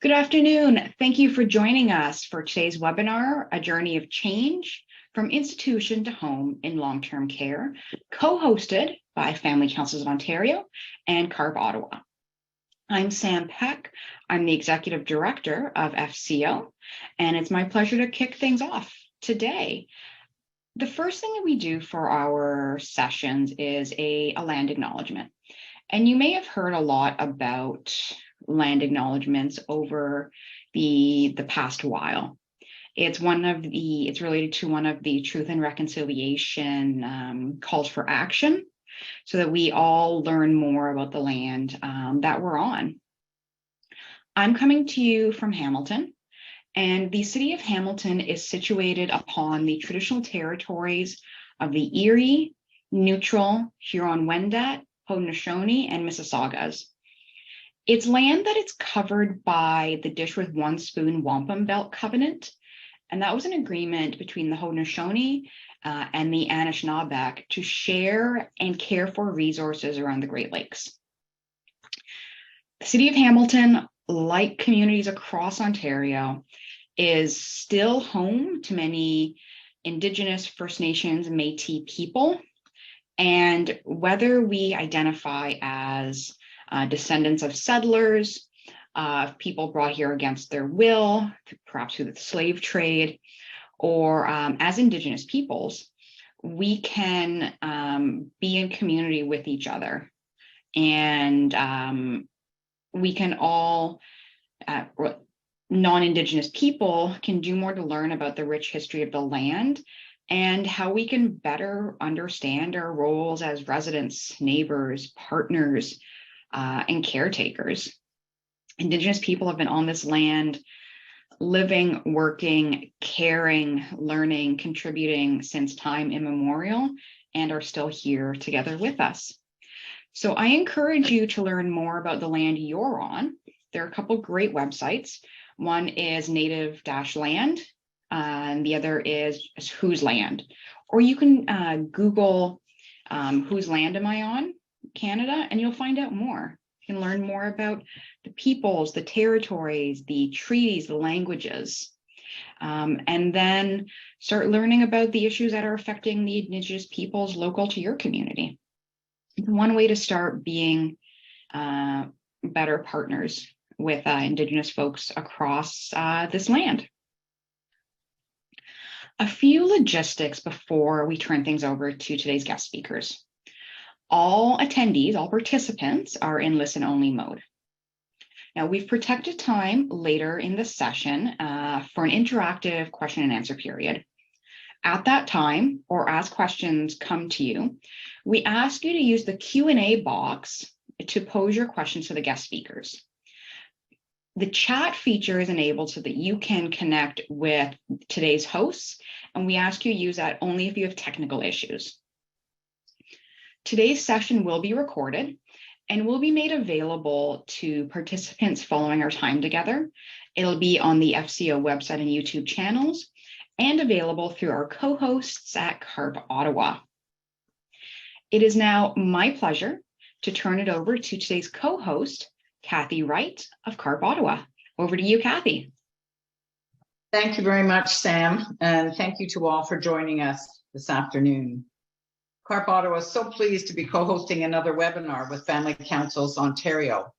Good afternoon. Thank you for joining us for today's webinar, A Journey of Change from Institution to Home in Long-Term Care, co-hosted by Family Councils of Ontario and CARP Ottawa. I'm Sam Peck. I'm the Executive Director of FCO, and it's my pleasure to kick things off today. The first thing that we do for our sessions is a land acknowledgement. And you may have heard a lot about land acknowledgements over the past while. It's related to one of the Truth and Reconciliation calls for action, so that we all learn more about the land that we're on. I'm coming to you from Hamilton, and the city of Hamilton is situated upon the traditional territories of the Erie, Neutral, Huron-Wendat, Haudenosaunee, and Mississaugas. It's land that it's covered by the Dish with One Spoon Wampum Belt Covenant, and that was an agreement between the Haudenosaunee and the Anishinaabeg to share and care for resources around the Great Lakes. The city of Hamilton, like communities across Ontario, is still home to many Indigenous, First Nations, and Métis people. And whether we identify as descendants of settlers, people brought here against their will, perhaps through the slave trade, or as Indigenous peoples, we can be in community with each other. And we can all, non-Indigenous people, can do more to learn about the rich history of the land and how we can better understand our roles as residents, neighbors, partners, and caretakers. Indigenous people have been on this land, living, working, caring, learning, contributing since time immemorial, and are still here together with us. So I encourage you to learn more about the land you're on. There are a couple great websites. One is Native-Land, and the other is Whose Land. Or you can Google Whose Land Am I On? Canada, and you'll find out more. You can learn more about the peoples, the territories, the treaties, the languages, and then start learning about the issues that are affecting the Indigenous peoples local to your community. One way to start being better partners with Indigenous folks across this land. A few logistics before we turn things over to today's guest speakers. All attendees, all participants are in listen-only mode. Now, we've protected time later in the session for an interactive question and answer period. At that time, or as questions come to you, we ask you to use the Q&A box to pose your questions to the guest speakers. The chat feature is enabled so that you can connect with today's hosts, and we ask you to use that only if you have technical issues. Today's session will be recorded and will be made available to participants following our time together. It'll be on the FCO website and YouTube channels and available through our co-hosts at CARP Ottawa. It is now my pleasure to turn it over to today's co-host, Kathy Wright of CARP Ottawa. Over to you, Kathy. Thank you very much, Sam, and thank you to all for joining us this afternoon. CARP Ottawa is so pleased to be co-hosting another webinar with Family Councils Ontario.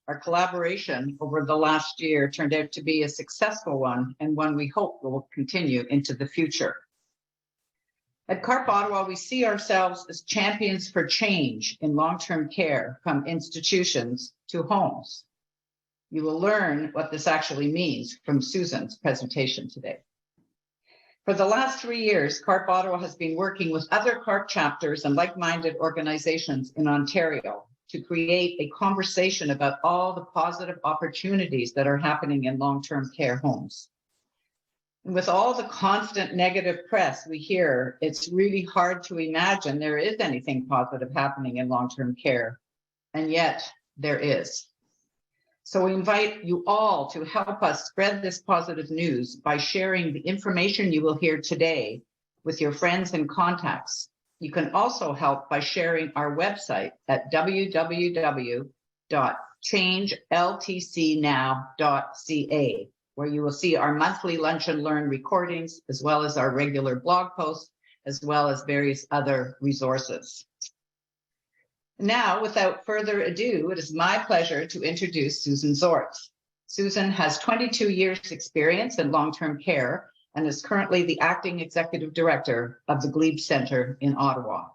Our collaboration over the last year turned out to be a successful one, and one we hope will continue into the future. At CARP Ottawa, we see ourselves as champions for change in long-term care from institutions to homes. You will learn what this actually means from Susan's presentation today. For the last 3 years, CARP Ottawa has been working with other CARP chapters and like-minded organizations in Ontario to create a conversation about all the positive opportunities that are happening in long-term care homes. And with all the constant negative press we hear, it's really hard to imagine there is anything positive happening in long-term care, and yet there is. So we invite you all to help us spread this positive news by sharing the information you will hear today with your friends and contacts. You can also help by sharing our website at www changeltcnow.ca, where you will see our monthly Lunch and Learn recordings, as well as our regular blog posts, as well as various other resources. Now, without further ado, it is my pleasure to introduce Susan Zorz. Susan has 22 years experience in long-term care and is currently the acting executive director of the Glebe Centre in Ottawa.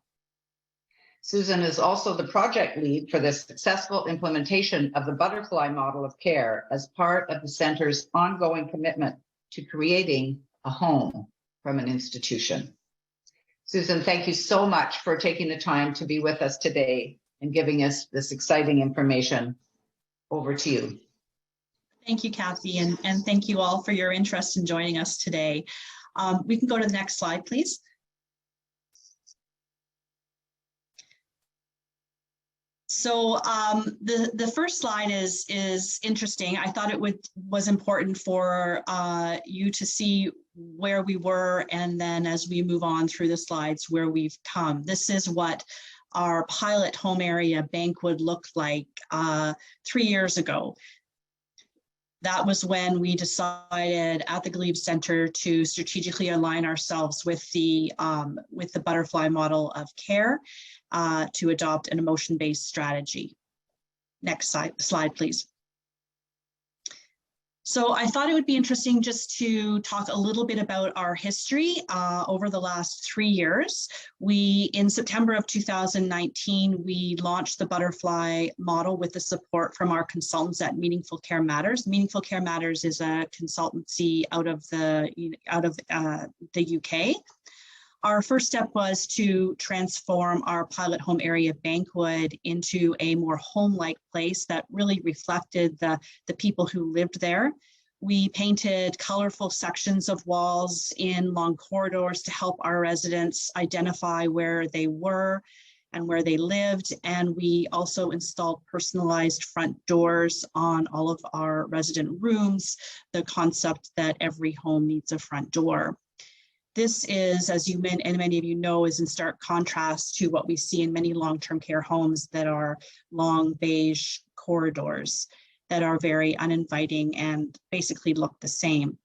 Susan is also the project lead for the successful implementation of the butterfly model of care as part of the center's ongoing commitment to creating a home from an institution. Susan, thank you so much for taking the time to be with us today and giving us this exciting information. Over to you. Thank you, Kathy, and thank you all for your interest in joining us today. We can go to the next slide, please. So the first slide is interesting. I thought it was important for you to see where we were, and then as we move on through the slides, where we've come. This is what our pilot home area Bankwood looked like 3 years ago. That was when we decided at the Glebe Centre to strategically align ourselves with the butterfly model of care to adopt an emotion-based strategy. Next slide, please. So I thought it would be interesting just to talk a little bit about our history over the last 3 years. In September of 2019, we launched the butterfly model with the support from our consultants at Meaningful Care Matters. Meaningful Care Matters is a consultancy out of the UK. Our first step was to transform our pilot home area Bankwood into a more home-like place that really reflected the people who lived there. We painted colorful sections of walls in long corridors to help our residents identify where they were and where they lived. And we also installed personalized front doors on all of our resident rooms, the concept that every home needs a front door. This is, as you and many of you know, is in stark contrast to what we see in many long-term care homes that are long beige corridors that are very uninviting and basically look the same.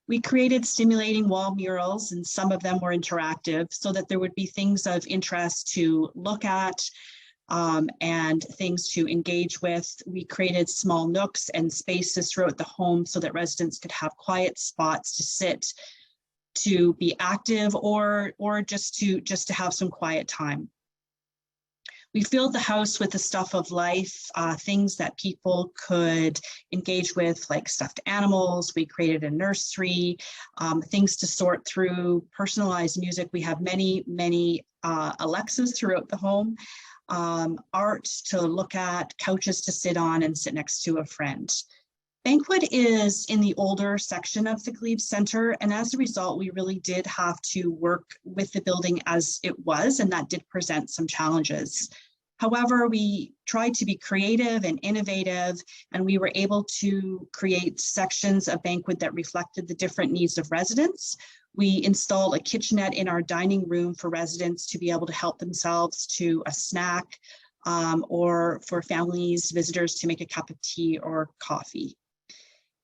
We created stimulating wall murals, and some of them were interactive, so that there would be things of interest to look at and things to engage with. We created small nooks and spaces throughout the home so that residents could have quiet spots to sit, to be active, or just to have some quiet time. We filled the house with the stuff of life, things that people could engage with, like stuffed animals. We created a nursery, things to sort through, personalized music. We have many Alexas throughout the home, art to look at, couches to sit on and sit next to a friend. Bankwood is in the older section of the Glebe Centre, and as a result, we really did have to work with the building as it was, and that did present some challenges. However, we tried to be creative and innovative, and we were able to create sections of Bankwood that reflected the different needs of residents. We installed a kitchenette in our dining room for residents to be able to help themselves to a snack, or for families, visitors to make a cup of tea or coffee.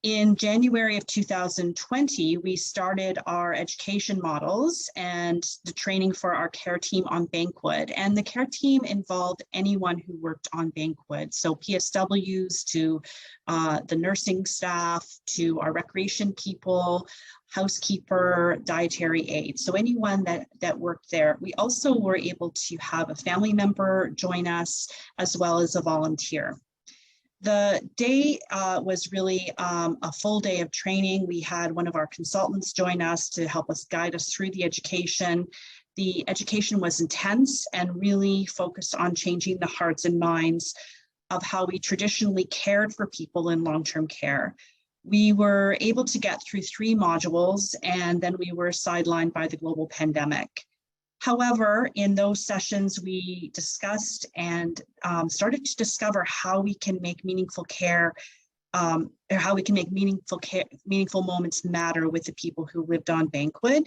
In January of 2020, we started our education models and the training for our care team on Bankwood. And the care team involved anyone who worked on Bankwood. So PSWs to the nursing staff, to our recreation people, housekeeper, dietary aide. So anyone that worked there. We also were able to have a family member join us as well as a volunteer. The day was really a full day of training. We had one of our consultants join us to help us guide us through the education. The education was intense and really focused on changing the hearts and minds of how we traditionally cared for people in long-term care. We were able to get through 3 modules, and then we were sidelined by the global pandemic. However, in those sessions, we discussed and started to discover how we can make meaningful care, meaningful moments matter with the people who lived on Bankwood,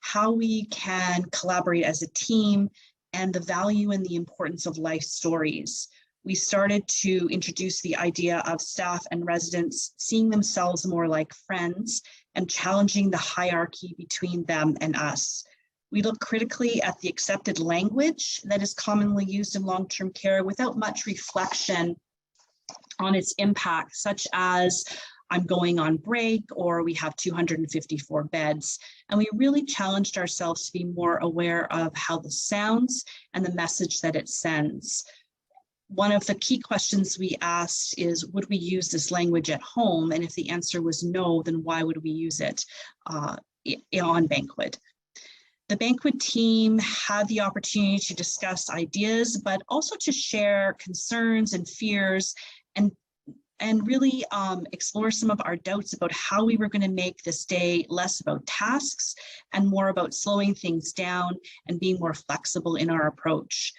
how we can collaborate as a team, and the value and the importance of life stories. we started to introduce the idea of staff and residents seeing themselves more like friends and challenging the hierarchy between them and us. We look critically at the accepted language that is commonly used in long-term care without much reflection on its impact, such as I'm going on break, or we have 254 beds. And we really challenged ourselves to be more aware of how this sounds and the message that it sends. One of the key questions we asked is, would we use this language at home? And if the answer was no, then why would we use it on banquet? The banquet team had the opportunity to discuss ideas, but also to share concerns and fears and really explore some of our doubts about how we were going to make this day less about tasks and more about slowing things down and being more flexible in our approach.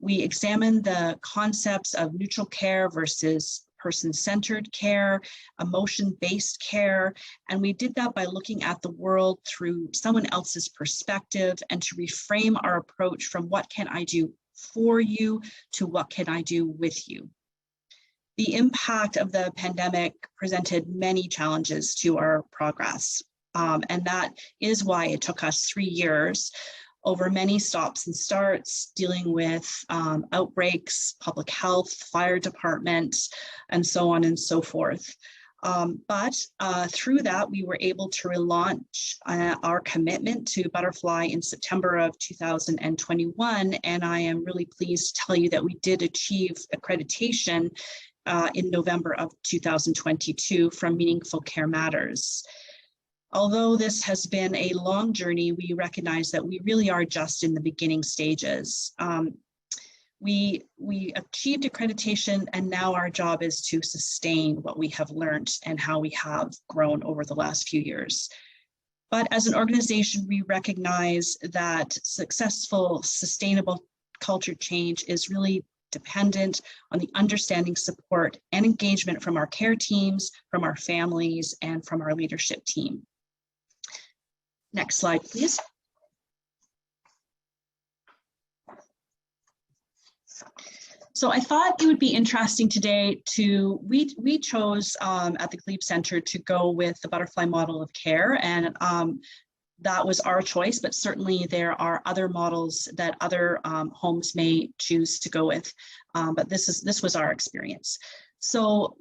We examined the concepts of neutral care versus person-centered care, emotion-based care, and we did that by looking at the world through someone else's perspective and to reframe our approach from what can I do for you to what can I do with you. The impact of the pandemic presented many challenges to our progress, and that is why it took us 3 years over many stops and starts, dealing with outbreaks, public health, fire department, and so on and so forth. But through that, we were able to relaunch our commitment to Butterfly in September of 2021, and I am really pleased to tell you that we did achieve accreditation in November of 2022 from Meaningful Care Matters. Although this has been a long journey, we recognize that we really are just in the beginning stages. We achieved accreditation, and now our job is to sustain what we have learned and how we have grown over the last few years. But as an organization, we recognize that successful, sustainable culture change is really dependent on the understanding, support, and engagement from our care teams, from our families, and from our leadership team. Next slide, please. So I thought it would be interesting today to, we chose at the Glebe Center to go with the Butterfly model of care, and that was our choice, but certainly there are other models that other homes may choose to go with, but this was our experience. So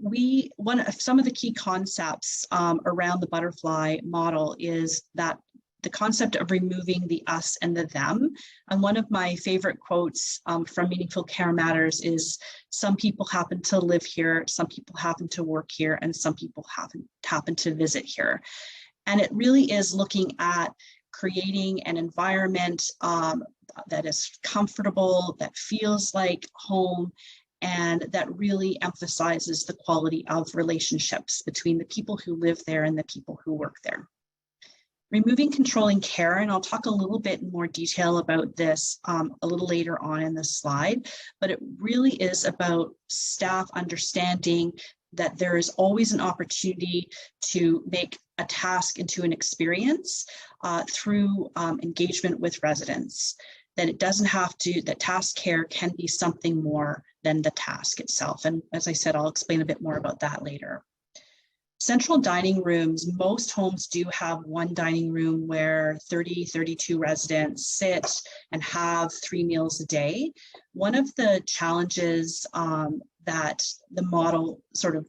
some of the key concepts around the Butterfly model is that the concept of removing the us and the them. And one of my favorite quotes from Meaningful Care Matters is, some people happen to live here, some people happen to work here, and some people happen to visit here. And it really is looking at creating an environment that is comfortable, that feels like home, and that really emphasizes the quality of relationships between the people who live there and the people who work there. Removing controlling care, and I'll talk a little bit in more detail about this a little later on in this slide, but it really is about staff understanding that there is always an opportunity to make a task into an experience through engagement with residents, that it doesn't have to, that task care can be something more than the task itself. And as I said, I'll explain a bit more about that later. Central dining rooms, most homes do have one dining room where 32 residents sit and have 3 meals a day. One of the challenges that the model sort of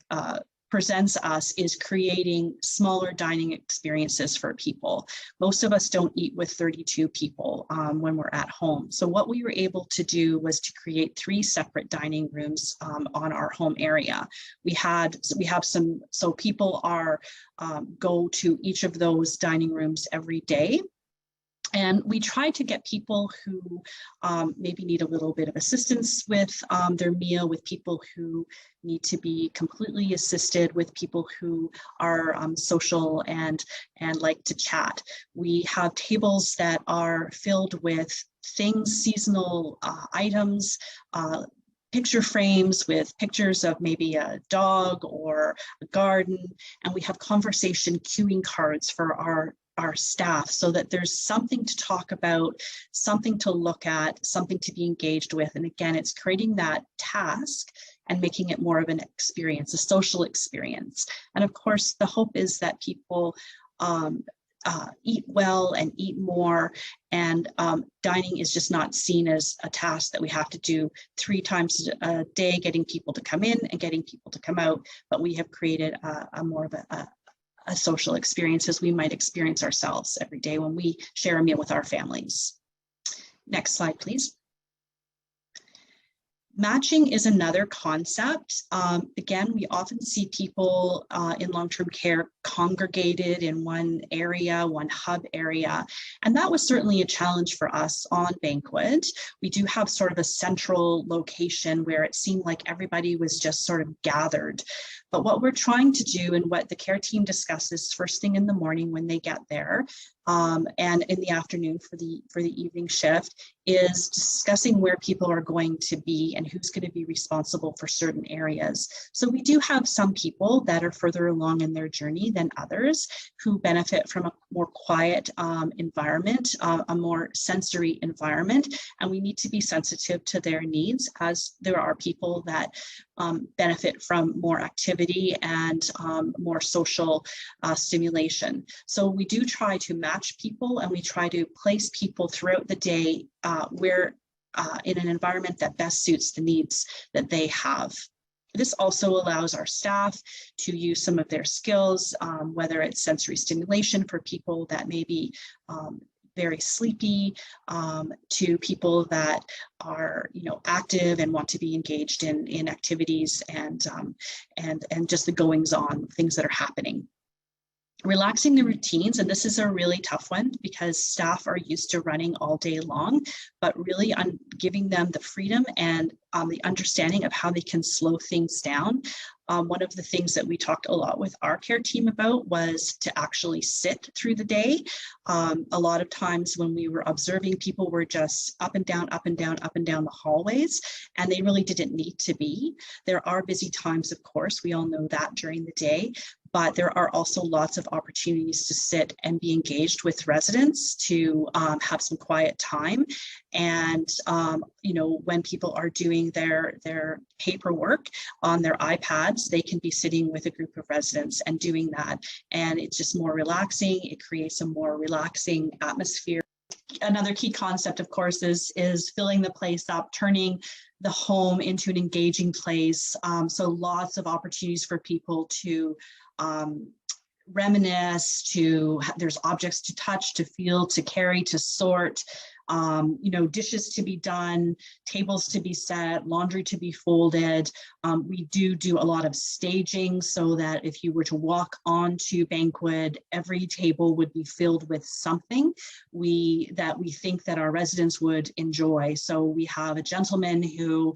presents us is creating smaller dining experiences for people. Most of us don't eat with 32 people when we're at home. So what we were able to do was to create 3 separate dining rooms on our home area. We have some, so people are go to each of those dining rooms every day. And we try to get people who maybe need a little bit of assistance with their meal, with people who need to be completely assisted, with people who are social and like to chat. We have tables that are filled with things, seasonal items, picture frames with pictures of maybe a dog or a garden, and we have conversation cueing cards for our our staff so that there's something to talk about, something to look at, something to be engaged with. And again, it's creating that task and making it more of an experience, a social experience. And of course, the hope is that people eat well and eat more, and dining is just not seen as a task that we have to do 3 times a day, getting people to come in and getting people to come out, but we have created a more of a social experience as we might experience ourselves every day when we share a meal with our families. Next slide, please. Matching is another concept. Again, we often see people in long-term care congregated in one area, one hub area, and that was certainly a challenge for us on Banquet. We do have sort of a central location where it seemed like everybody was just sort of gathered. But what we're trying to do, and what the care team discusses first thing in the morning when they get there, and in the afternoon for the evening shift, is discussing where people are going to be and who's going to be responsible for certain areas. So we do have some people that are further along in their journey than others who benefit from a more quiet environment, a more sensory environment, and we need to be sensitive to their needs, as there are people that benefit from more activity and more social stimulation. So we do try to match people, and we try to place people throughout the day where in an environment that best suits the needs that they have. This also allows our staff to use some of their skills, whether it's sensory stimulation for people that may be very sleepy, to people that are, active and want to be engaged in activities and just the goings on, things that are happening. Relaxing the routines, and this is a really tough one because staff are used to running all day long, but really giving them the freedom and the understanding of how they can slow things down. One of the things that we talked a lot with our care team about was to actually sit through the day. A lot of times when we were observing, people were just up and down, up and down, up and down the hallways, and they really didn't need to be. There are busy times, of course, we all know that during the day, but there are also lots of opportunities to sit and be engaged with residents, to have some quiet time. And, when people are doing their paperwork on their iPads, they can be sitting with a group of residents and doing that. And it's just more relaxing. It creates a more relaxing atmosphere. Another key concept, of course, is filling the place up, turning the home into an engaging place. So lots of opportunities for people to reminisce, there's objects to touch, to feel, to carry, to sort, dishes to be done, tables to be set, laundry to be folded. We do a lot of staging so that if you were to walk onto Banquet, every table would be filled with something that we think that our residents would enjoy. So we have a gentleman who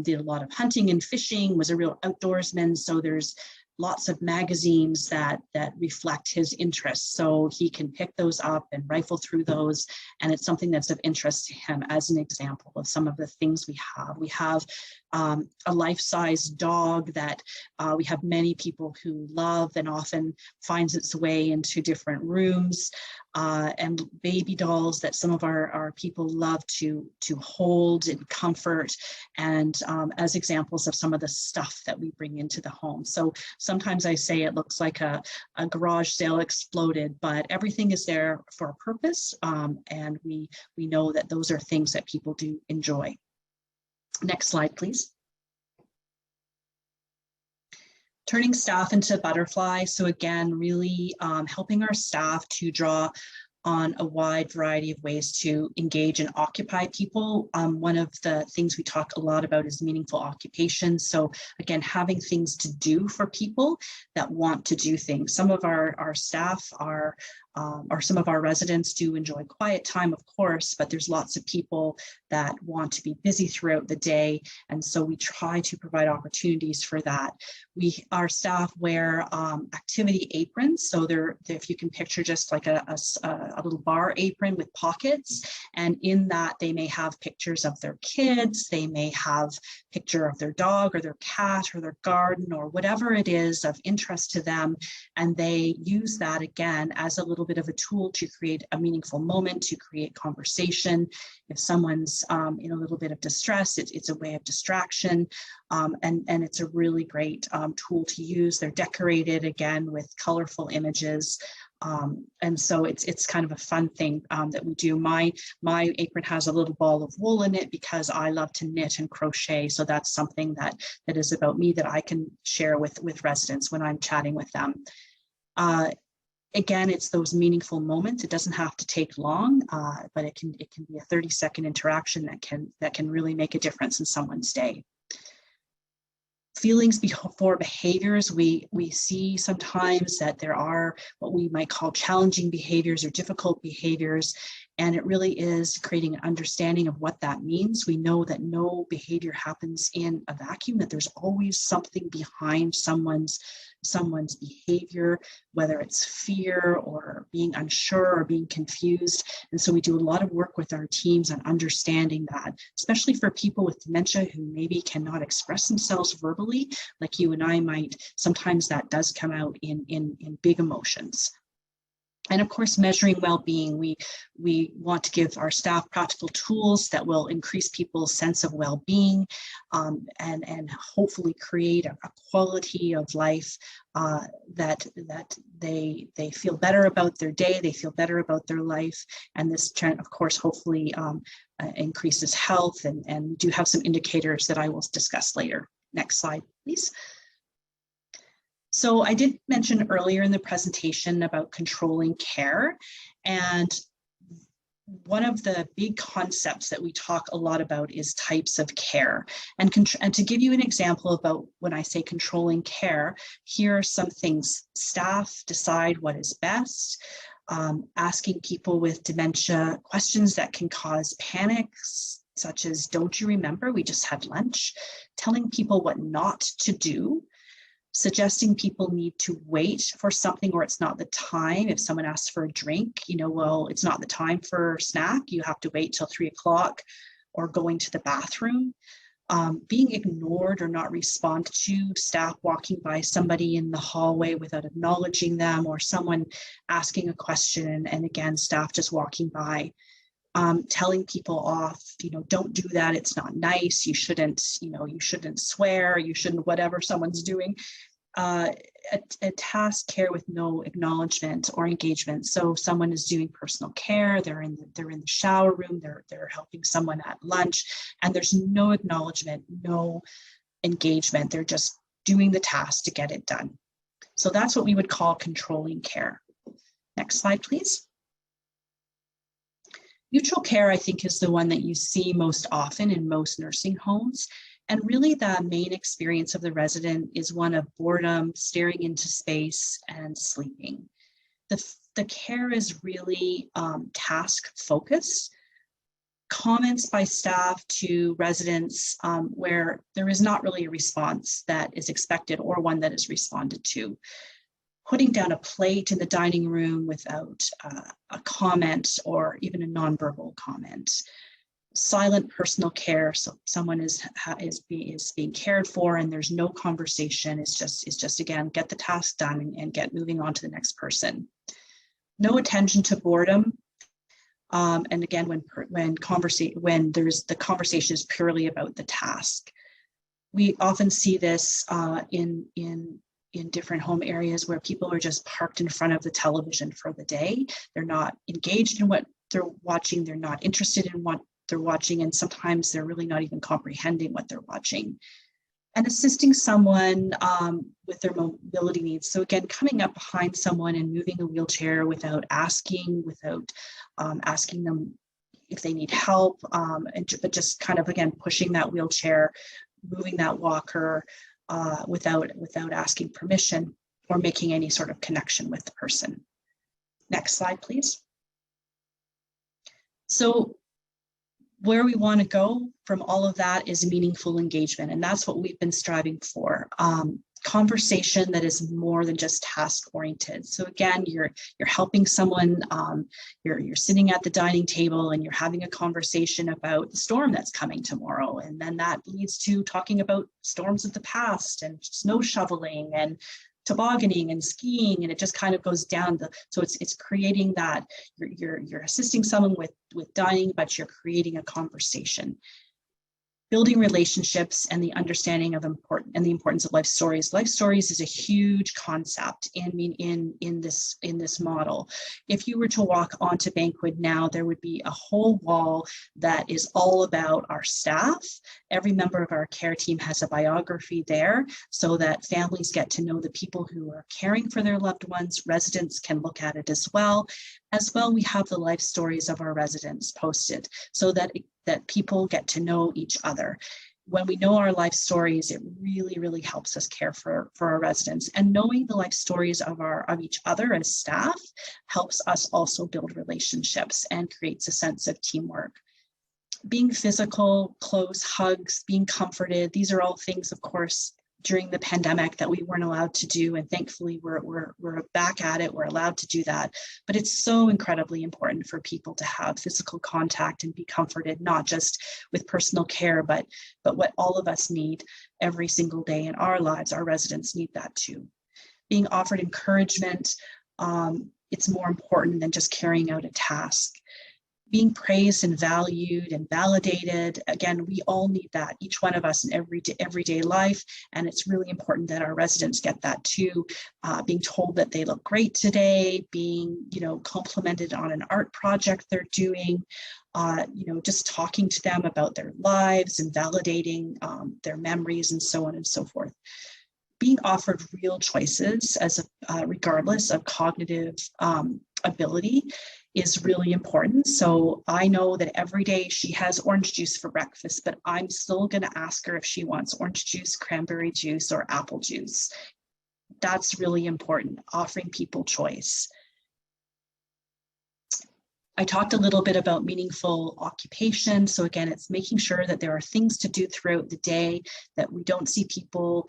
did a lot of hunting and fishing, was a real outdoorsman. So there's lots of magazines that reflect his interests. So he can pick those up and rifle through those. And it's something that's of interest to him, as an example of some of the things we have. We have a life-size dog that we have many people who love and often finds its way into different rooms, and baby dolls that some of our people love to hold and comfort, and as examples of some of the stuff that we bring into the home. So sometimes I say it looks like a garage sale exploded, but everything is there for a purpose, and we know that those are things that people do enjoy. Next slide, please. Turning staff into butterfly. So again, really helping our staff to draw on a wide variety of ways to engage and occupy people. One of the things we talk a lot about is meaningful occupation. So again, having things to do for people that want to do things. Some of our staff or some of our residents do enjoy quiet time, of course, but there's lots of people that want to be busy throughout the day. And so we try to provide opportunities for that. Our staff wear activity aprons. So if you can picture just like a little bar apron with pockets, and in that they may have pictures of their kids, they may have a picture of their dog or their cat or their garden or whatever it is of interest to them. And they use that again as a little bit bit of a tool to create a meaningful moment, to create conversation. If someone's in a little bit of distress, it's a way of distraction, and it's a really great tool to use. They're decorated again with colorful images. And so it's kind of a fun thing that we do. My apron has a little ball of wool in it because I love to knit and crochet. So that's something that is about me that I can share with residents when I'm chatting with them. Again, it's those meaningful moments. It doesn't have to take long, but it can be a 30-second interaction that can really make a difference in someone's day. Feelings before behaviors, we see sometimes that there are what we might call challenging behaviors or difficult behaviors, and it really is creating an understanding of what that means. We know that no behavior happens in a vacuum, that there's always something behind someone's behavior, whether it's fear or being unsure or being confused. And so we do a lot of work with our teams on understanding that, especially for people with dementia who maybe cannot express themselves verbally, like you and I might. Sometimes that does come out in big emotions. And of course, measuring well-being, we want to give our staff practical tools that will increase people's sense of well-being, and hopefully create a quality of life that they feel better about their day, they feel better about their life, and this, of course, hopefully increases health. And we do have some indicators that I will discuss later. Next slide, please. So I did mention earlier in the presentation about controlling care, and one of the big concepts that we talk a lot about is types of care. And to give you an example about when I say controlling care, here are some things. Staff decide what is best, asking people with dementia questions that can cause panics, such as, don't you remember, we just had lunch, telling people what not to do, suggesting people need to wait for something or it's not the time. If someone asks for a drink, well, it's not the time for a snack, you have to wait till 3 o'clock, or going to the bathroom. Being ignored or not responded to, staff walking by somebody in the hallway without acknowledging them, or someone asking a question and again, staff just walking by. Telling people off, don't do that, it's not nice, you shouldn't swear, you shouldn't whatever someone's doing. A task care with no acknowledgement or engagement. So someone is doing personal care, they're in the shower room, they're helping someone at lunch, and there's no acknowledgement, no engagement, they're just doing the task to get it done. So that's what we would call controlling care. Next slide, please. Neutral care, I think, is the one that you see most often in most nursing homes. And really the main experience of the resident is one of boredom, staring into space, and sleeping. The care is really task focused. Comments by staff to residents where there is not really a response that is expected or one that is responded to. Putting down a plate in the dining room without a comment or even a nonverbal comment. Silent personal care, so someone is being cared for and there's no conversation. It's just again, get the task done and get moving on to the next person. No attention to boredom. And again, when the conversation is purely about the task. We often see this in different home areas where people are just parked in front of the television for the day. They're not engaged in what they're watching. They're not interested in what they're watching. And sometimes they're really not even comprehending what they're watching. And assisting someone with their mobility needs. So again, coming up behind someone and moving a wheelchair without asking them if they need help, but just kind of, again, pushing that wheelchair, moving that walker, without asking permission or making any sort of connection with the person. Next slide, please. So where we want to go from all of that is meaningful engagement, and that's what we've been striving for. Conversation that is more than just task oriented. So again, you're helping someone, you're sitting at the dining table and you're having a conversation about the storm that's coming tomorrow. And then that leads to talking about storms of the past and snow shoveling and tobogganing and skiing, and it just kind of goes down so it's creating that you're assisting someone with dining, but you're creating a conversation. Building relationships and the understanding of the importance of life stories. Life stories is a huge concept in this model. If you were to walk onto Banquet now, there would be a whole wall that is all about our staff. Every member of our care team has a biography there so that families get to know the people who are caring for their loved ones. Residents can look at it as well. As well, we have the life stories of our residents posted so that people get to know each other. When we know our life stories, it really, really helps us care for our residents. And knowing the life stories of each other as staff helps us also build relationships and creates a sense of teamwork. Being physical, close, hugs, being comforted, these are all things, of course, during the pandemic that we weren't allowed to do, and thankfully we're back at it. We're allowed to do that, but it's so incredibly important for people to have physical contact and be comforted, not just with personal care, but what all of us need every single day in our lives. Our residents need that too. Being offered encouragement, it's more important than just carrying out a task. Being praised and valued and validated. Again, we all need that, each one of us in everyday life. And it's really important that our residents get that too. Being told that they look great today, being, complimented on an art project they're doing, just talking to them about their lives and validating their memories and so on and so forth. Being offered real choices regardless of cognitive ability is really important. So I know that every day she has orange juice for breakfast, but I'm still going to ask her if she wants orange juice, cranberry juice, or apple juice. That's really important, offering people choice. I talked a little bit about meaningful occupation. So again, it's making sure that there are things to do throughout the day, that we don't see people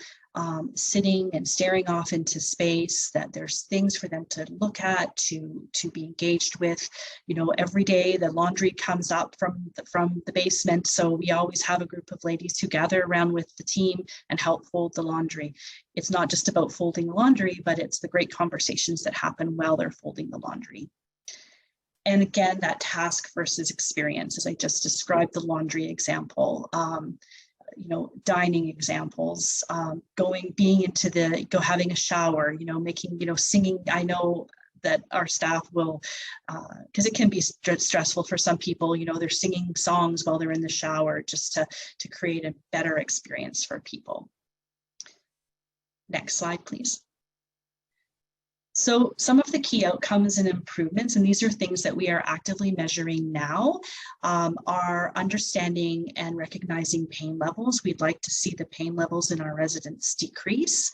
sitting and staring off into space, that there's things for them to look at, to be engaged with. Every day the laundry comes up from the basement. So we always have a group of ladies who gather around with the team and help fold the laundry. It's not just about folding the laundry, but it's the great conversations that happen while they're folding the laundry. And again, that task versus experience, as I just described the laundry example, dining examples, having a shower, singing. I know that our staff will, because it can be stressful for some people, they're singing songs while they're in the shower just to create a better experience for people. Next slide, please. So some of the key outcomes and improvements, and these are things that we are actively measuring now, are understanding and recognizing pain levels. We'd like to see the pain levels in our residents decrease.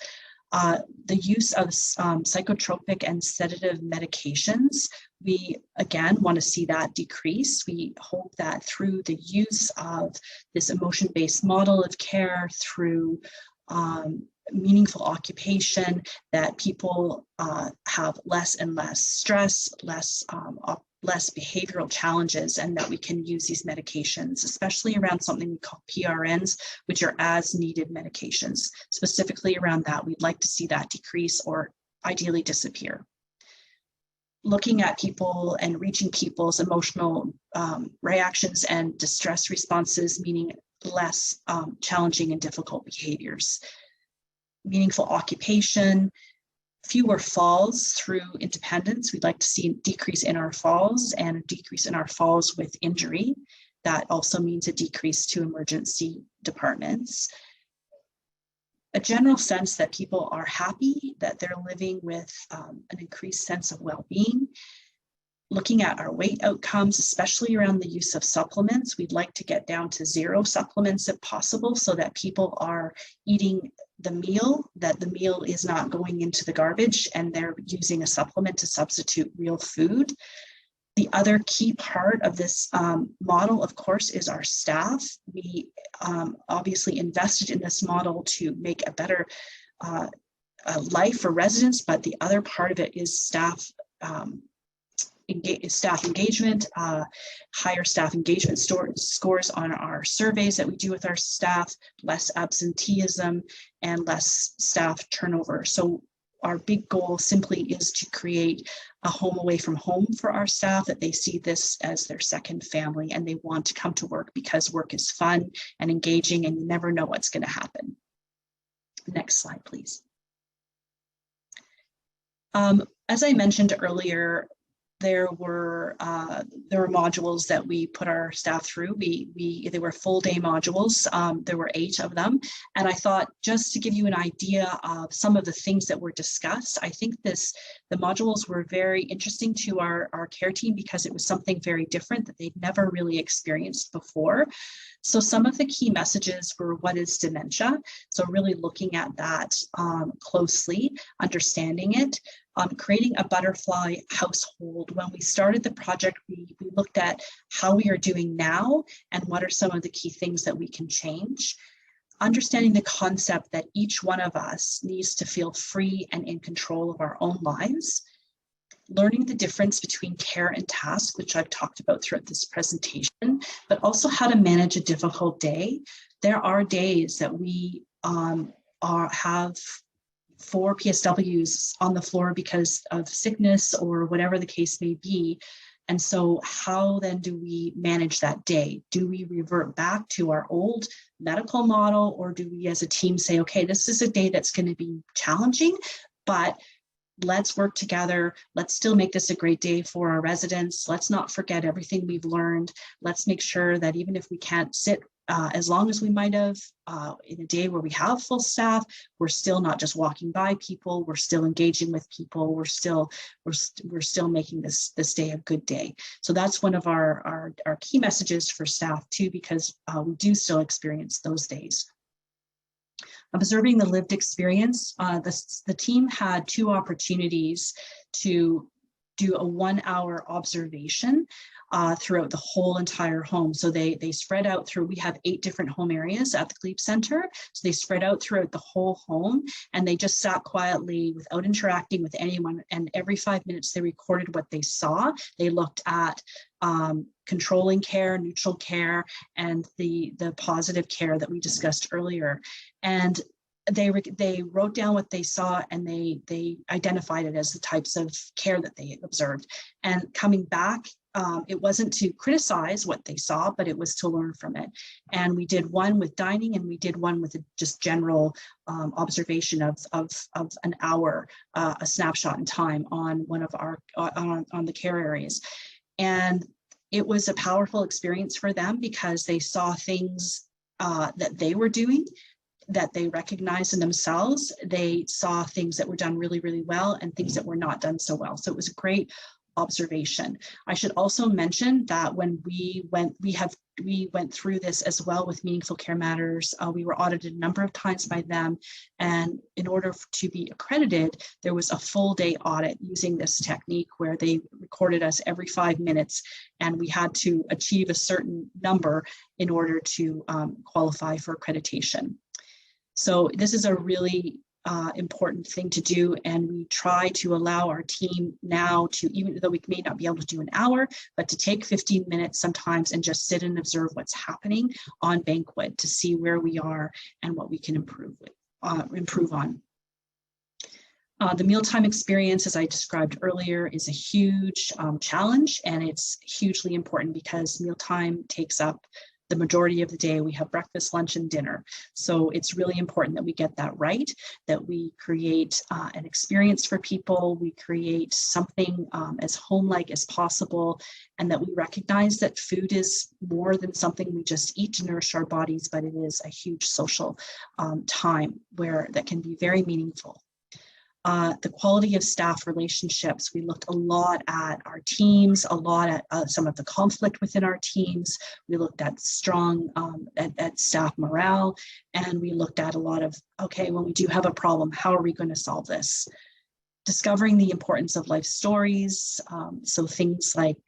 The use of psychotropic and sedative medications, we again want to see that decrease. We hope that through the use of this emotion-based model of care, through meaningful occupation, that people have less and less stress, less behavioral challenges, and that we can use these medications, especially around something we call PRNs, which are as needed medications. Specifically around that, we'd like to see that decrease or ideally disappear. Looking at people and reaching people's emotional reactions and distress responses, meaning less challenging and difficult behaviors. Meaningful occupation, fewer falls through independence. We'd like to see a decrease in our falls and a decrease in our falls with injury. That also means a decrease to emergency departments. A general sense that people are happy, that they're living with an increased sense of well-being. Looking at our weight outcomes, especially around the use of supplements. We'd like to get down to 0 supplements if possible, so that people are eating the meal, that the meal is not going into the garbage and they're using a supplement to substitute real food. The other key part of this model, of course, is our staff. We obviously invested in this model to make a better life for residents, but the other part of it is staff engagement, higher staff engagement scores on our surveys that we do with our staff, less absenteeism, and less staff turnover. So our big goal simply is to create a home away from home for our staff, that they see this as their second family and they want to come to work because work is fun and engaging and you never know what's going to happen. Next slide, please. As I mentioned earlier, there were modules that we put our staff through. They were full day modules. There were 8 of them. And I thought, just to give you an idea of some of the things that were discussed, I think the modules were very interesting to our care team because it was something very different that they'd never really experienced before. So some of the key messages were, what is dementia? So really looking at that closely, understanding it. Creating a butterfly household. When we started the project, we looked at how we are doing now and what are some of the key things that we can change. Understanding the concept that each one of us needs to feel free and in control of our own lives. Learning the difference between care and task, which I've talked about throughout this presentation, but also how to manage a difficult day. There are days that we have 4 PSWs on the floor because of sickness or whatever the case may be. And so how then do we manage that day? Do we revert back to our old medical model, or do we as a team say, okay, this is a day that's going to be challenging, but let's work together. Let's still make this a great day for our residents. Let's not forget everything we've learned. Let's make sure that even if we can't sit as long as we might have in a day where we have full staff, we're still not just walking by people, we're still engaging with people, we're still making this day a good day. So that's one of our key messages for staff too, because we do still experience those days. Observing the lived experience, the team had 2 opportunities to do a 1-hour observation throughout the whole entire home. So they spread out through, we have 8 different home areas at the Glebe Center. So they spread out throughout the whole home, and they just sat quietly without interacting with anyone. And every 5 minutes they recorded what they saw. They looked at controlling care, neutral care, and the positive care that we discussed earlier. And they wrote down what they saw, and they identified it as the types of care that they observed. And coming back, it wasn't to criticize what they saw, but it was to learn from it. And we did one with dining, and we did one with a just general observation of an hour, a snapshot in time on one of our on the care areas. And it was a powerful experience for them because they saw things that they were doing that they recognized in themselves. They saw things that were done really, really well and things that were not done so well. So it was a great observation. I should also mention that when we went through this as well with Meaningful Care Matters. We were audited a number of times by them, and in order to be accredited, there was a full day audit using this technique where they recorded us every 5 minutes, and we had to achieve a certain number in order to qualify for accreditation. So this is a really important thing to do, and we try to allow our team now to, even though we may not be able to do an hour, but to take 15 minutes sometimes and just sit and observe what's happening on Banquet to see where we are and what we can improve on. The mealtime experience, as I described earlier, is a huge challenge, and it's hugely important because mealtime takes up the majority of the day. We have breakfast, lunch, and dinner. So it's really important that we get that right, that we create an experience for people, we create something as home-like as possible, and that we recognize that food is more than something we just eat to nourish our bodies, but it is a huge social time that can be very meaningful. The quality of staff relationships. We looked a lot at our teams, a lot at some of the conflict within our teams. We looked at strong at staff morale, and we looked at a lot of, okay, when we do have a problem, how are we going to solve this? Discovering the importance of life stories. So things like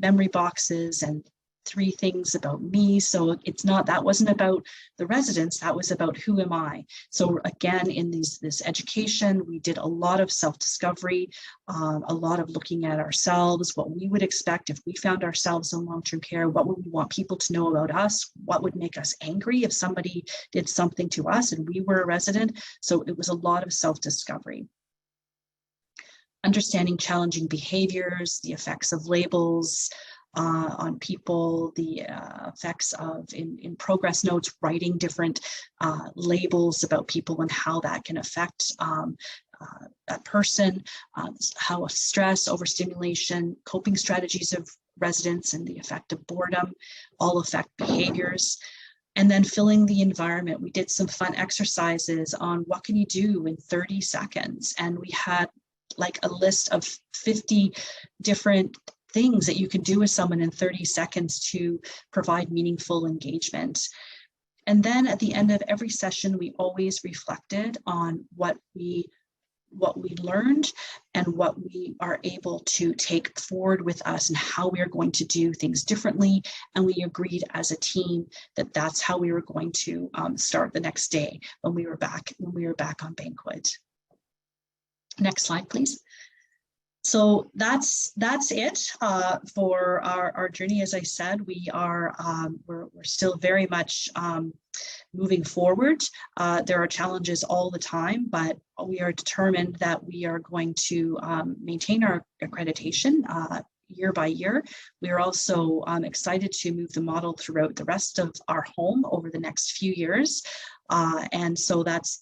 memory boxes and 3 things about me. So that wasn't about the residents, that was about who am I. So again, in this education, we did a lot of self-discovery, a lot of looking at ourselves, what we would expect if we found ourselves in long-term care, what would we want people to know about us, what would make us angry if somebody did something to us and we were a resident. So it was a lot of self-discovery. understanding challenging behaviors, the effects of labels on people, the effects of in progress notes, writing different labels about people and how that can affect that person, how stress, overstimulation, coping strategies of residents and the effect of boredom all affect behaviors. And then filling the environment. We did some fun exercises on what can you do in 30 seconds. And we had like a list of 50 different things that you can do with someone in 30 seconds to provide meaningful engagement. And then at the end of every session, we always reflected on what we learned and what we are able to take forward with us and how we are going to do things differently. And we agreed as a team that that's how we were going to start the next day when we were back on Banquet. Next slide, please. So that's it for our journey. As I said, we're still very much moving forward. There are challenges all the time, but we are determined that we are going to maintain our accreditation year by year. We are also excited to move the model throughout the rest of our home over the next few years. And so that's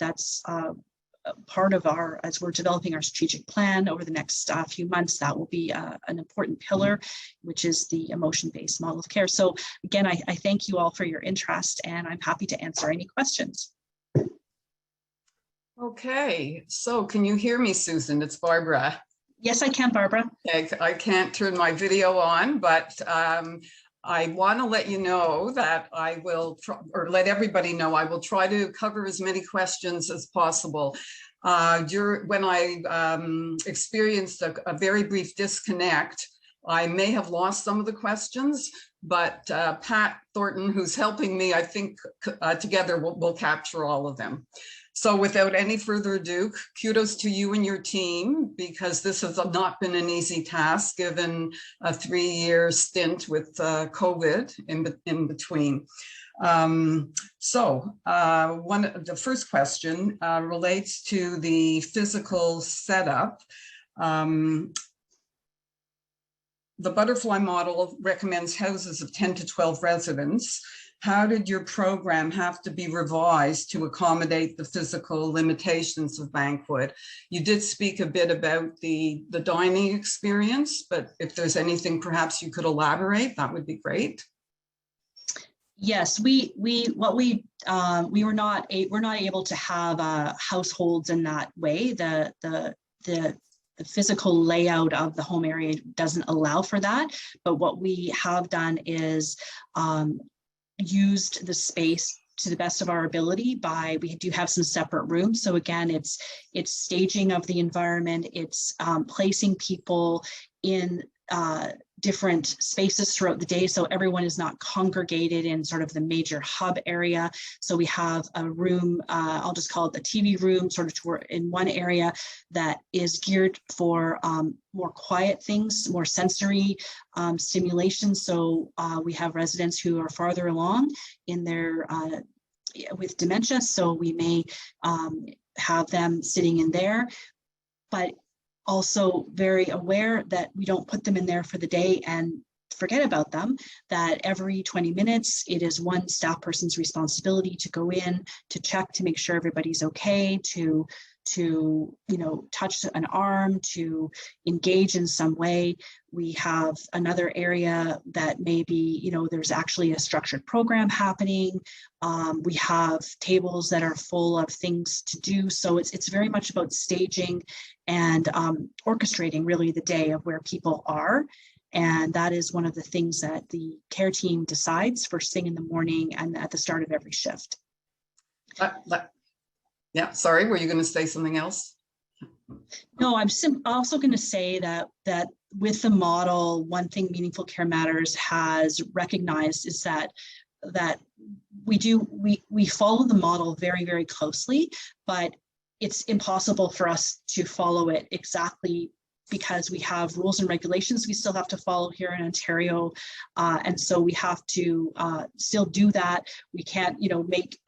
part of as we're developing our strategic plan over the next few months, that will be an important pillar, which is the emotion-based model of care. So again, I thank you all for your interest, and I'm happy to answer any questions. Okay, so can you hear me, Susan? It's Barbara. Yes, I can, Barbara. Okay, I can't turn my video on, but I want to let you know that I will, let everybody know, I will try to cover as many questions as possible. When I experienced a very brief disconnect, I may have lost some of the questions, but Pat Thornton, who's helping me, I think together we'll capture all of them. So without any further ado, kudos to you and your team, because this has not been an easy task given a 3-year stint with COVID in between. The first question relates to the physical setup. The butterfly model recommends houses of 10 to 12 residents. How did your program have to be revised to accommodate the physical limitations of Banquet? You did speak a bit about the dining experience, but if there's anything perhaps you could elaborate, that would be great. Yes, we're not able to have households in that way. The physical layout of the home area doesn't allow for that. But what we have done is used the space to the best of our ability we do have some separate rooms. So again, it's staging of the environment, it's placing people in different spaces throughout the day, so everyone is not congregated in sort of the major hub area. So we have a room, I'll just call it the TV room, sort of in one area that is geared for more quiet things, more sensory stimulation. So we have residents who are farther along in their with dementia, so we may have them sitting in there, but also very aware that we don't put them in there for the day and forget about them, that every 20 minutes, it is one staff person's responsibility to go in, to check, to make sure everybody's okay, to touch an arm, to engage in some way. We have another area that maybe, there's actually a structured program happening. We have tables that are full of things to do. So it's very much about staging and orchestrating really the day of where people are. And that is one of the things that the care team decides first thing in the morning and at the start of every shift. Yeah, sorry, were you going to say something else? No, I'm also going to say that with the model, one thing Meaningful Care Matters has recognized is that we follow the model very, very closely, but it's impossible for us to follow it exactly because we have rules and regulations we still have to follow here in Ontario. And so we have to still do that. We can't, make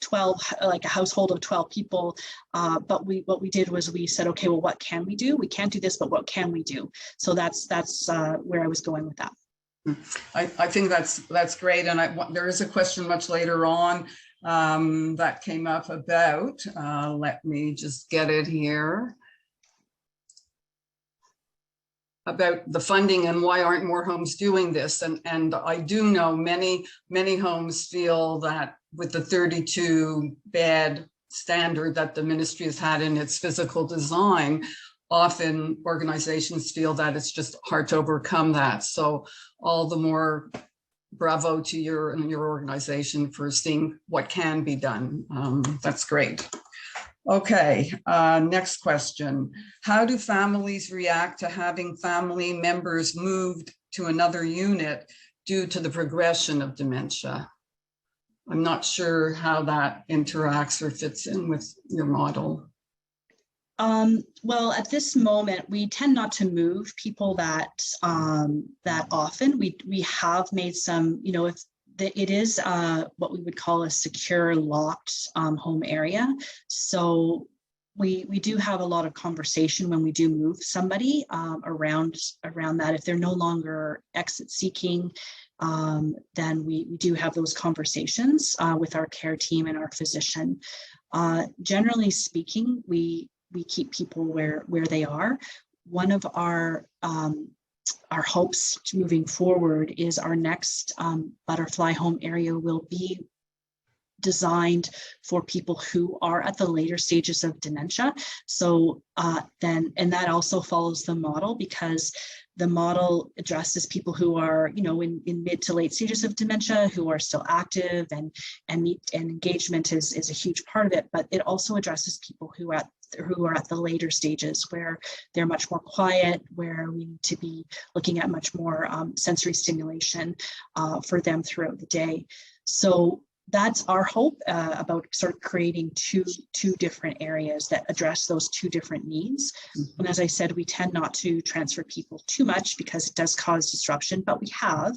12, like a household of 12 people. But what we did was we said, okay, well, what can we do? We can't do this, but what can we do? So that's where I was going with that. I think that's great. And there is a question much later on that came up about, let me just get it here, about the funding and why aren't more homes doing this. And I do know many homes feel that with the 32 bed standard that the ministry has had in its physical design, often organizations feel that it's just hard to overcome that. So all the more bravo to your organization for seeing what can be done. That's great. Okay, next question. How do families react to having family members moved to another unit due to the progression of dementia? I'm not sure how that interacts or fits in with your model. Well, at this moment, we tend not to move people that often. We have made some, you know, if it is what we would call a secure, locked home area. So we do have a lot of conversation when we do move somebody around that. If they're no longer exit seeking, then we do have those conversations with our care team and our physician. Generally speaking, we keep people where they are. One of our hopes to moving forward is our next butterfly home area will be designed for people who are at the later stages of dementia. So and that also follows the model, because the model addresses people who are, you know, in mid to late stages of dementia, who are still active, and engagement is a huge part of it. But it also addresses people who are at the later stages, where they're much more quiet, where we need to be looking at much more sensory stimulation for them throughout the day. So that's our hope about sort of creating two different areas that address those two different needs. Mm-hmm. And as I said, we tend not to transfer people too much because it does cause disruption, but we have.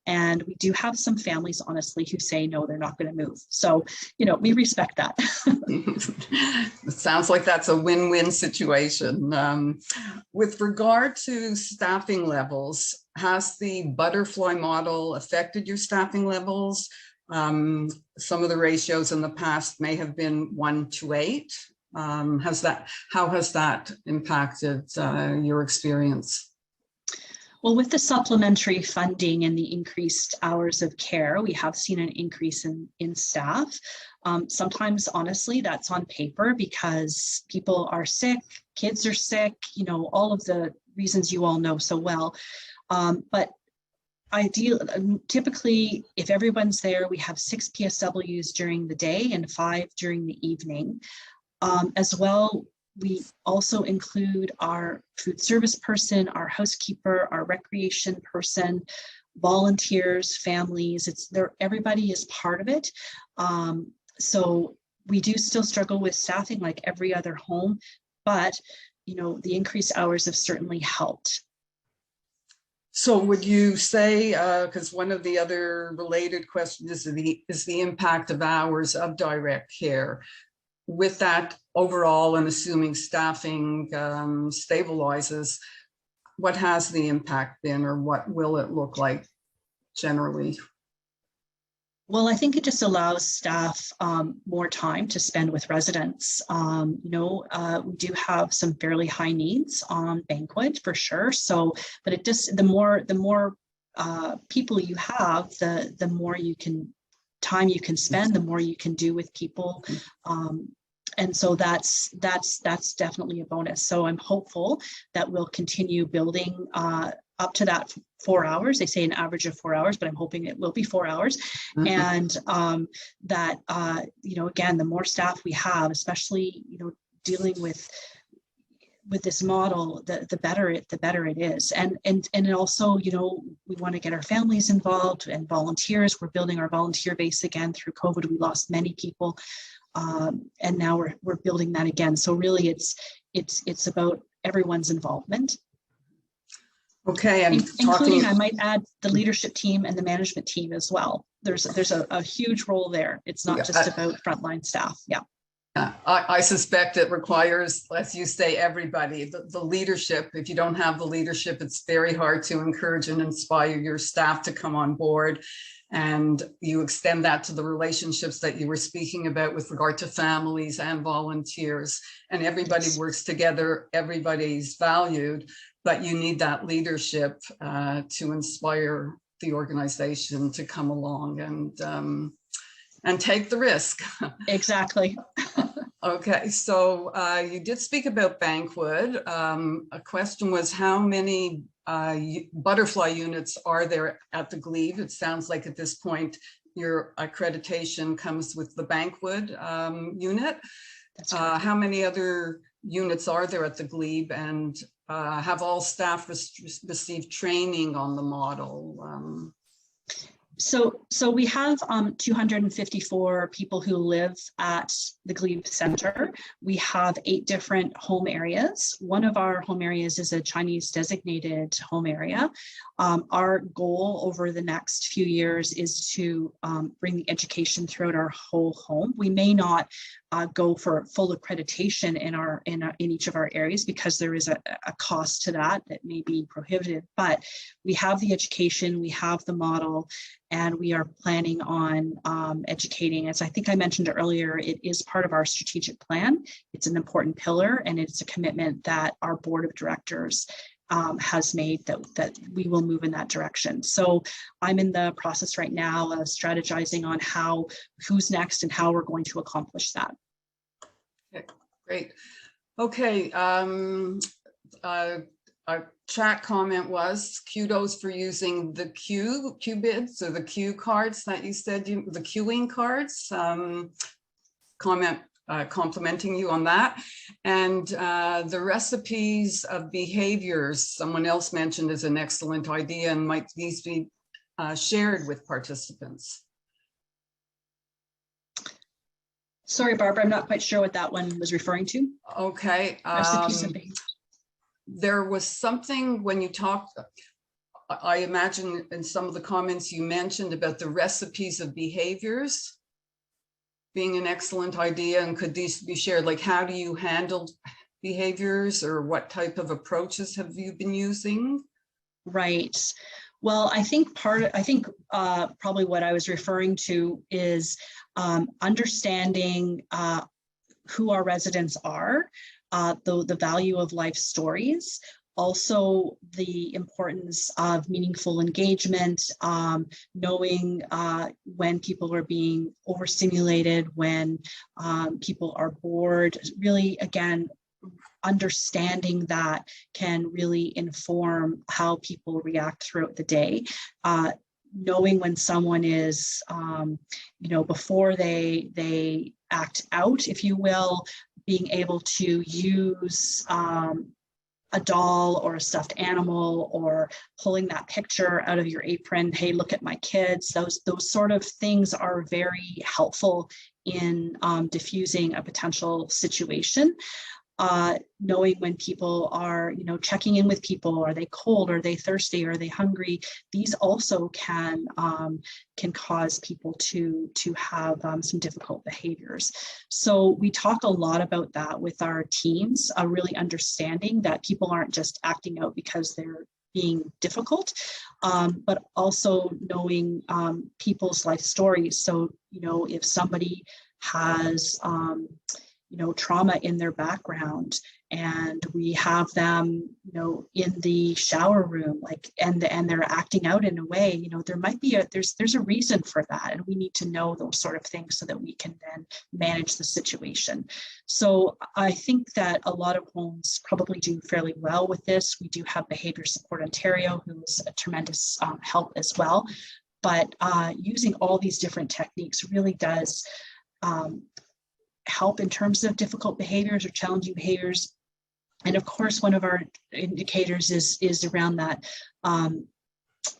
And we do have some families, honestly, who say, no, they're not going to move. So, you know, we respect that. It sounds like that's a win-win situation. With regard to staffing levels, has the butterfly model affected your staffing levels? Some of the ratios in the past may have been 1:8. How has that impacted your experience? Well, with the supplementary funding and the increased hours of care, we have seen an increase in staff. Sometimes, honestly, that's on paper because people are sick, kids are sick, you know, all of the reasons you all know so well. But typically, if everyone's there, we have 6 PSWs during the day and 5 during the evening. As well, we also include our food service person, our housekeeper, our recreation person, volunteers, families. Everybody is part of it. So we do still struggle with staffing like every other home, but you know, the increased hours have certainly helped. So would you say, because one of the other related questions is the impact of hours of direct care. With that overall, and assuming staffing stabilizes, what has the impact been, or what will it look like generally? Well, I think it just allows staff more time to spend with residents. You know, we do have some fairly high needs on banquet for sure. So, but it just, the more people you have, the more time you can spend, the more you can do with people. And so that's definitely a bonus. So I'm hopeful that we'll continue building up to that 4 hours. They say an average of 4 hours, but I'm hoping it will be 4 hours. Mm-hmm. And that, you know, again, the more staff we have, especially, you know, dealing with this model, the better it is. And also, you know, we want to get our families involved and volunteers. We're building our volunteer base again. Through COVID, we lost many people. And now we're building that again. So really it's about everyone's involvement. Okay, and including, I might add, the leadership team and the management team as well. There's a huge role there. It's not just about frontline staff. Yeah. I suspect it requires, as you say, everybody, the leadership. If you don't have the leadership, it's very hard to encourage and inspire your staff to come on board. And you extend that to the relationships that you were speaking about with regard to families and volunteers. And everybody works together, everybody's valued, but you need that leadership to inspire the organization to come along and take the risk. Exactly. Okay, so you did speak about Bankwood. A question was, how many butterfly units are there at the Glebe? It sounds like at this point your accreditation comes with the Bankwood unit. How many other units are there at the Glebe, and have all staff received training on the model? So we have 254 people who live at the Glebe Center. We have 8 different home areas. One of our home areas is a Chinese designated home area. Our goal over the next few years is to bring the education throughout our whole home. We may not go for full accreditation in each of our areas because there is a cost to that may be prohibitive, but we have the education, we have the model, and we are planning on educating. As I think I mentioned earlier, it is part of our strategic plan. It's an important pillar, and it's a commitment that our board of directors has made that we will move in that direction. So I'm in the process right now of strategizing on who's next and how we're going to accomplish that. Okay, great. Okay, our chat comment was kudos for using the Q bids, or the Q cards that you said, the queuing cards. Comment complimenting you on that. And the recipes of behaviors, someone else mentioned, is an excellent idea and might these be shared with participants. Sorry, Barbara, I'm not quite sure what that one was referring to. Okay. Recipes of behavior. There was something when you talked, I imagine in some of the comments you mentioned about the recipes of behaviors being an excellent idea, and could these be shared? Like, how do you handle behaviors, or what type of approaches have you been using? Right. Well, I think probably what I was referring to is understanding who our residents are, the value of life stories, also the importance of meaningful engagement, knowing when people are being overstimulated, when people are bored. Really, again, understanding that can really inform how people react throughout the day. Knowing when someone is, before they act out, if you will, being able to use a doll or a stuffed animal, or pulling that picture out of your apron, hey, look at my kids. Those sort of things are very helpful in diffusing a potential situation. Knowing when people are, checking in with people, are they cold, are they thirsty, are they hungry? These also can cause people to have some difficult behaviors. So we talk a lot about that with our teams, really understanding that people aren't just acting out because they're being difficult, but also knowing people's life stories. So, if somebody has trauma in their background, and we have them, in the shower room, and they're acting out in a way, there might be there's a reason for that, and we need to know those sort of things so that we can then manage the situation. So I think that a lot of homes probably do fairly well with this. We do have Behavior Support Ontario, who is a tremendous help as well, but using all these different techniques really does help in terms of difficult behaviors or challenging behaviors. And of course, one of our indicators is around that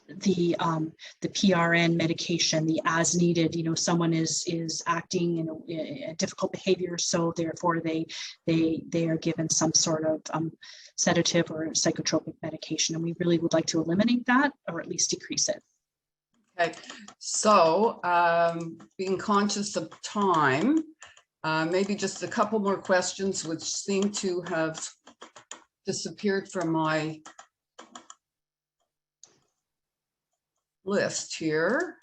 the PRN medication, the as needed, someone is acting in a difficult behavior, so therefore they are given some sort of sedative or psychotropic medication, and we really would like to eliminate that or at least decrease it. Okay, so being conscious of time, maybe just a couple more questions which seem to have disappeared from my list here.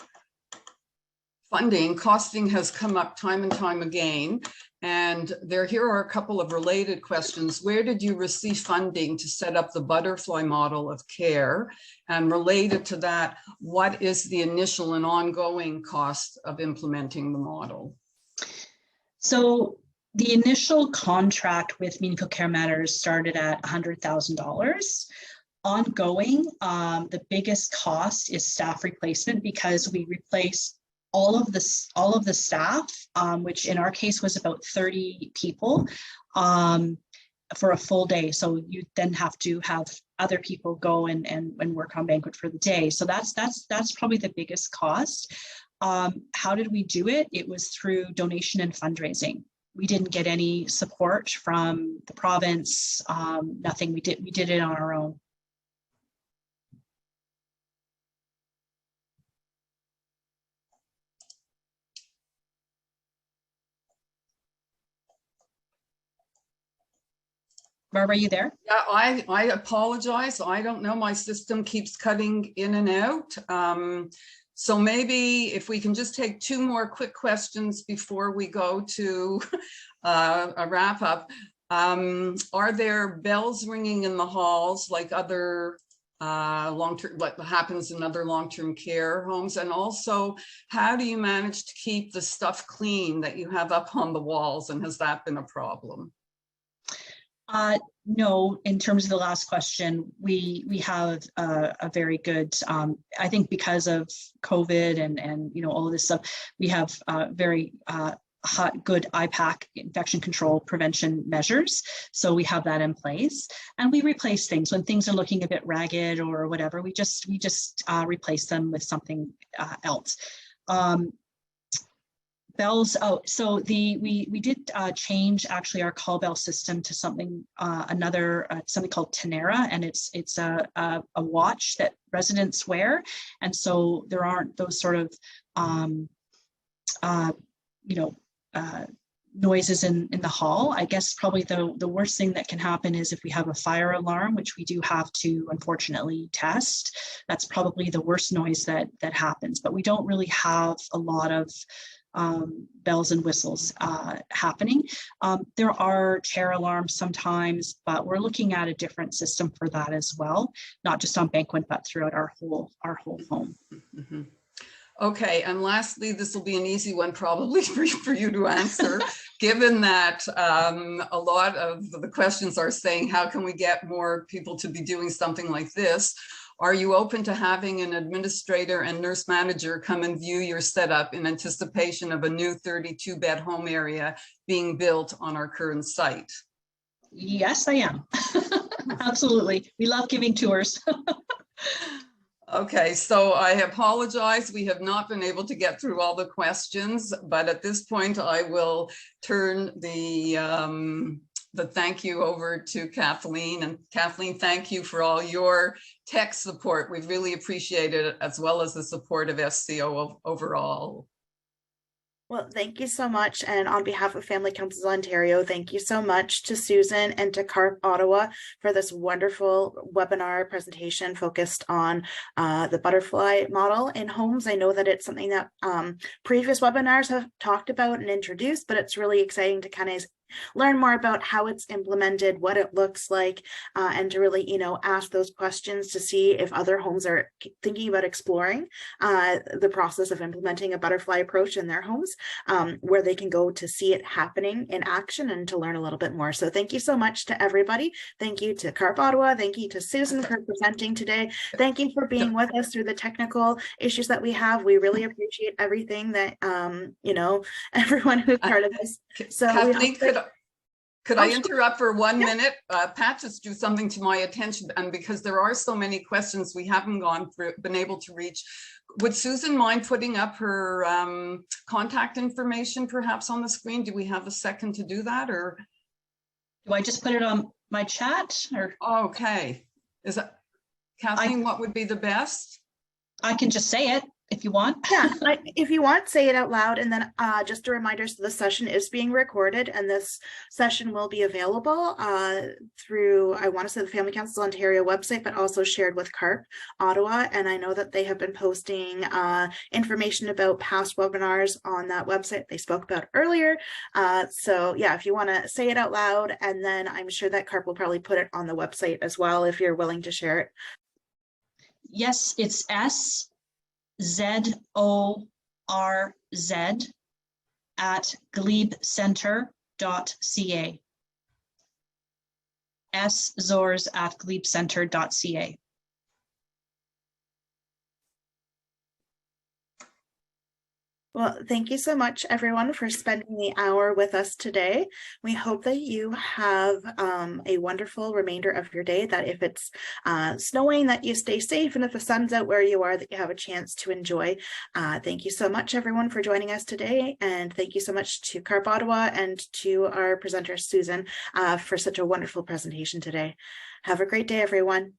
Funding, costing has come up time and time again, and here are a couple of related questions. Where did you receive funding to set up the butterfly model of care? And related to that, what is the initial and ongoing cost of implementing the model? So the initial contract with Meaningful Care Matters started at $100,000. Ongoing, the biggest cost is staff replacement, because we replaced all of the staff, which in our case was about 30 people, for a full day. So you then have to have other people go and work on banquet for the day. So that's probably the biggest cost. How did we do it? It was through donation and fundraising. We didn't get any support from the province, nothing. We did it on our own. Barbara, are you there? Yeah, I apologize. I don't know. My system keeps cutting in and out. So maybe if we can just take two more quick questions before we go to a wrap up. Are there bells ringing in the halls like other long-term, what happens in other long-term care homes? And also, how do you manage to keep the stuff clean that you have up on the walls? And has that been a problem? No, in terms of the last question, we have a very good, I think because of COVID and all of this stuff, we have very good IPAC, infection control prevention measures. So we have that in place, and we replace things when things are looking a bit ragged or whatever. We just replace them with something else. Bells. Oh, so we did change actually our call bell system to something something called Tenera, and it's a watch that residents wear, and so there aren't those sort of noises in the hall. I guess probably the worst thing that can happen is if we have a fire alarm, which we do have to unfortunately test. That's probably the worst noise that happens, but we don't really have a lot of bells and whistles happening. There are chair alarms sometimes, but we're looking at a different system for that as well, not just on banquet, but throughout our whole home. Mm-hmm. Okay, and lastly, this will be an easy one probably for you to answer, given that a lot of the questions are saying, how can we get more people to be doing something like this? Are you open to having an administrator and nurse manager come and view your setup in anticipation of a new 32-bed home area being built on our current site? Yes, I am. Absolutely. We love giving tours. Okay, so I apologize. We have not been able to get through all the questions, but at this point I will turn the thank you over to Kathleen. And Kathleen, thank you for all your tech support. We've really appreciated it, as well as the support of SCO overall. Well, thank you so much. And on behalf of Family Councils Ontario, thank you so much to Susan and to CARP Ottawa for this wonderful webinar presentation focused on the butterfly model in homes. I know that it's something that previous webinars have talked about and introduced, but it's really exciting to kind of learn more about how it's implemented, what it looks like, and to really, ask those questions to see if other homes are thinking about exploring the process of implementing a butterfly approach in their homes, where they can go to see it happening in action and to learn a little bit more. So thank you so much to everybody. Thank you to CARP Ottawa. Thank you to Susan for presenting today. Thank you for being with us through the technical issues that we have. We really appreciate everything that, everyone who's part of this. So Kathleen, Could Oh, I sure. interrupt for 1 Yeah. minute? Pat just drew something to my attention, and because there are so many questions we haven't been able to reach, would Susan mind putting up her contact information perhaps on the screen? Do we have a second to do that, or? Do I just put it on my chat, or Okay. Is that, Kathleen, what would be the best? I can just say it if you want? Yeah, if you want, say it out loud. And then just a reminder, so the session is being recorded, and this session will be available through, I want to say, the Family Councils Ontario website, but also shared with CARP Ottawa. And I know that they have been posting information about past webinars on that website they spoke about earlier. So yeah, if you want to say it out loud, and then I'm sure that CARP will probably put it on the website as well if you're willing to share it. Yes, it's SZORZ at glebecenter.ca. SZORZ at glebecenter.ca. Well, thank you so much, everyone, for spending the hour with us today. We hope that you have a wonderful remainder of your day, that if it's snowing, that you stay safe, and if the sun's out where you are, that you have a chance to enjoy. Thank you so much, everyone, for joining us today. And thank you so much to CARP Ottawa and to our presenter, Susan, for such a wonderful presentation today. Have a great day, everyone.